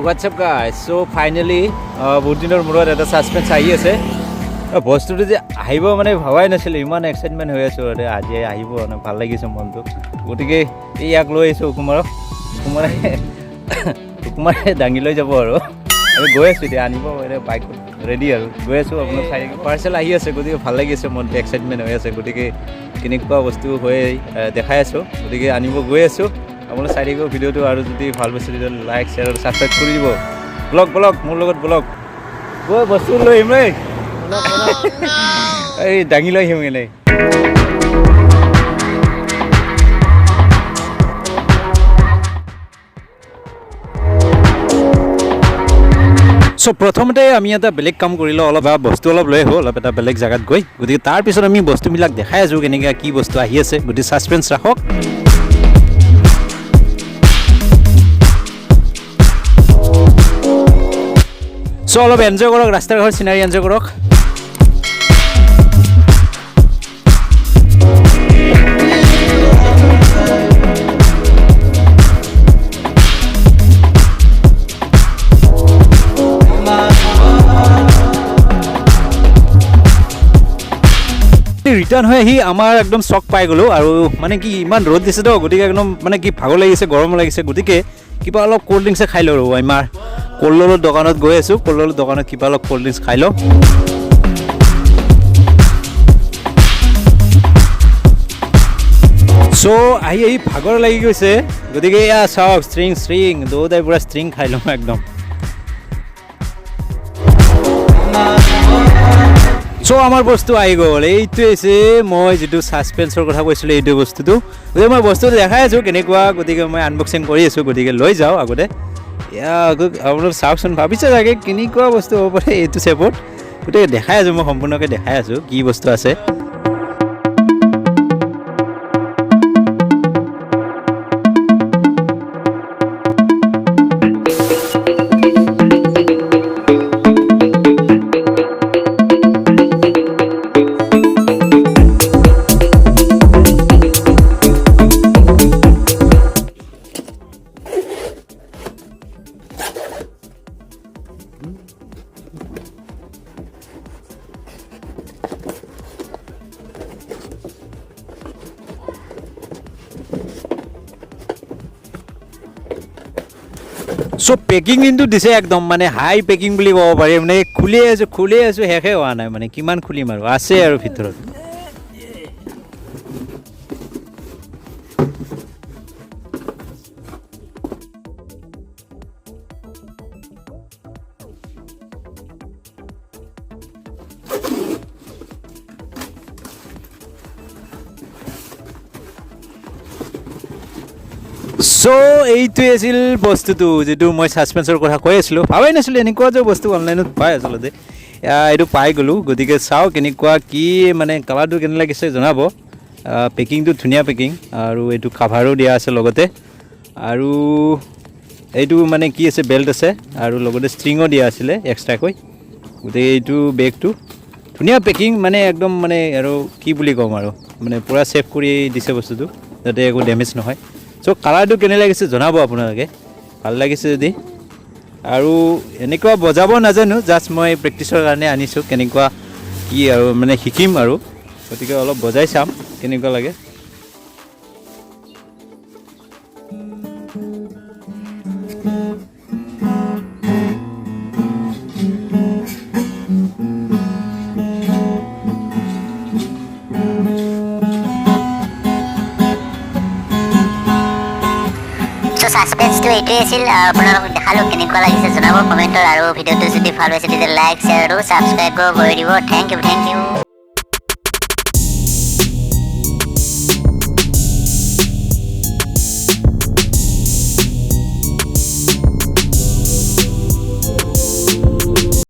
what's up guys? So finally বহুত দিনৰ মূৰত এটা সাসপেন্স আহি আছে বস্তুটো যে আহিব মানে ভাবাই নাছিল ইমান এক্সাইটমেন্ট হৈ আছে আৰু আজি আহিব মানে ভাল লাগিছে মনটো গতিকে ইয়াক লৈ আহিছো কুমাৰে দাঙি লৈ যাব আৰু আমি গৈ আছো এতিয়া আনিব বাইক ৰেডি আৰু গৈ আছো আপোনাক চাই পাৰ্চেল আহি আছে গতিকে ভাল লাগিছে মনটো এক্সাইটমেন্ট হৈ আছে গতিকে কেনেকুৱা বস্তু হৈ দেখাই আছো গতিকে আনিব গৈ আছো আপোনালোকে চাই থাকিব ভিডিঅ'টো আৰু যদি ভাল পাইছে তেতিয়া লাইক শ্বেয়াৰ আৰু ছাবস্ক্ৰাইব কৰি দিব ব্লগ মোৰ লগত ব্লগ গৈ বস্তু লৈ আহিম ৰে এই দাঙি লৈ আহিম এনেই সো প্ৰথমতে আমি এটা বেলেগ কাম কৰিলো অলপ বস্তু অলপ লৈ আহো অলপ এটা বেলেগ জায়গাত গৈ গতিকে তাৰ পিছত আমি বস্তুবিলাক দেখাই আছো কেনেকৈ কি বস্তু আহি আছে গতিকে সাসপেন্স ৰাখক সো অলপ এনজয় কৰক ৰাস্তাৰ ঘৰ চিনাৰী এনজয় কৰক ৰিটাৰ্ণ হৈ আহি আমাৰ একদম চক পাই গ'লো আৰু মানে কি ইমান ৰ'দ দিছে তো গতিকে একদম মানে কি ভাগৰ লাগিছে গৰম লাগিছে গতিকে কিবা অলপ কোল্ড ড্ৰিংকছে খাই লওঁ আমাৰ কল্লৰ দোকানত গৈ আছোঁ কল্লৰ দোকানত কিবা অলপ কোল্ড ড্ৰিংকছ খাই লওঁ চ' আহি ভাগৰ লাগি গৈছে গতিকে এয়া চাওক ষ্ট্ৰিং দুটাই পূৰা ষ্ট্ৰিং খাই লওঁ একদম চ' আমাৰ বস্তু আহি গ'ল এইটোৱে হৈছে মই যিটো সাসপেন্সৰ কথা কৈছিলোঁ এইটো বস্তুটো গতিকে মই বস্তুটো দেখাই আছোঁ কেনেকুৱা গতিকে মই আনবক্সিং কৰি আছোঁ গতিকে লৈ যাওঁ আগতে আপোনালোক চাওকচোন ভাবিছে চাগে কেনেকুৱা বস্তু হ'ব পাৰে এইটো চেপত গতিকে দেখাই আছোঁ মই সম্পূৰ্ণকৈ দেখাই আছোঁ কি বস্তু আছে সো পেকিং কিন্তু দিছে একদম মানে হাই পেকিং বুলি ক'ব পাৰি মানে খুলি আছোঁ শেষে হোৱা নাই মানে কিমান খুলিম আৰু আছে আৰু ভিতৰত চ' এইটোৱে আছিল বস্তুটো যিটো মই সাসপেন্সৰ কথা কৈ আছিলোঁ ভাবাই নাছিলোঁ এনেকুৱা যে বস্তু অনলাইনত পাই আচলতে এইটো পাই গ'লোঁ গতিকে চাওঁ কেনেকুৱা কি মানে কালাৰটো কেনে লাগিছে জনাব পেকিংটো ধুনীয়া পেকিং আৰু এইটো কাভাৰো দিয়া আছে লগতে আৰু এইটো মানে কি আছে বেল্ট আছে আৰু লগতে ষ্ট্ৰিঙো দিয়া আছিলে এক্সট্ৰাকৈ গতিকে এইটো বেগটো ধুনীয়া পেকিং মানে একদম মানে আৰু কি বুলি ক'ম আৰু মানে পূৰা ছেফ কৰি দিছে বস্তুটো যাতে একো ডেমেজ নহয় চ' কালাৰটো কেনে লাগিছে জনাব আপোনালোকে ভাল লাগিছে যদি আৰু এনেকুৱা বজাব নাজানো জাষ্ট মই প্ৰেক্টিছৰ কাৰণে আনিছোঁ কেনেকুৱা কি আৰু মানে শিকিম আৰু গতিকে অলপ বজাই চাম কেনেকুৱা লাগে সাসপেন্সটো এইটোৱে আছিল আপোনালোকক দেখালোঁ কেনেকুৱা লাগিছে জনাব কমেণ্টত আৰু ভিডিঅ'টো যদি ভাল পাইছে তেতিয়া লাইক শ্বেয়াৰ আৰু ছাবস্ক্ৰাইব কৰি দিব থেংক ইউ